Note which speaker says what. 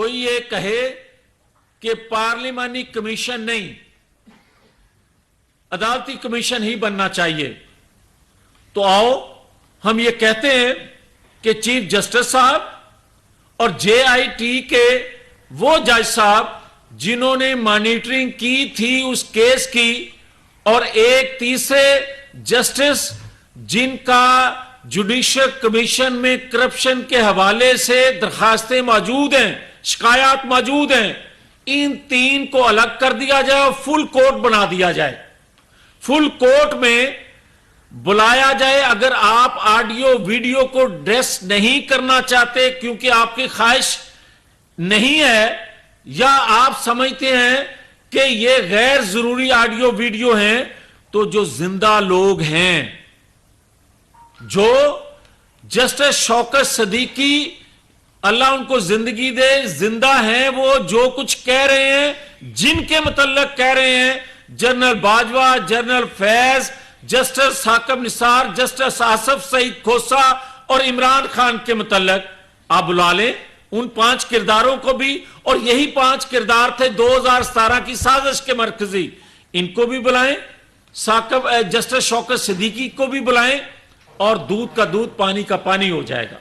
Speaker 1: کوئی یہ کہے کہ پارلیمانی کمیشن نہیں، عدالتی کمیشن ہی بننا چاہیے، تو آؤ ہم یہ کہتے ہیں کہ چیف جسٹس صاحب اور جے آئی ٹی کے وہ جج صاحب جنہوں نے مانیٹرنگ کی تھی اس کیس کی، اور ایک تیسرے جسٹس جن کا جوڈیشل کمیشن میں کرپشن کے حوالے سے درخواستیں موجود ہیں، شکایات موجود ہیں، ان تین کو الگ کر دیا جائے اور فل کورٹ بنا دیا جائے، فل کورٹ میں بلایا جائے۔ اگر آپ آڈیو ویڈیو کو ڈریس نہیں کرنا چاہتے کیونکہ آپ کی خواہش نہیں ہے، یا آپ سمجھتے ہیں کہ یہ غیر ضروری آڈیو ویڈیو ہیں، تو جو زندہ لوگ ہیں، جو جسٹس شوکت صدیقی اللہ ان کو زندگی دے زندہ ہیں، وہ جو کچھ کہہ رہے ہیں، جن کے متعلق کہہ رہے ہیں، جنرل باجوہ، جنرل فیض، جسٹس ثاقب نثار، جسٹس آصف سعید کھوسہ اور عمران خان کے متعلق آپ بلا لیں ان 5 کرداروں کو بھی، اور یہی 5 کردار تھے 2017 کی سازش کے مرکزی، ان کو بھی بلائیں، جسٹس شوکت صدیقی کو بھی بلائیں، اور دودھ کا دودھ پانی کا پانی ہو جائے گا۔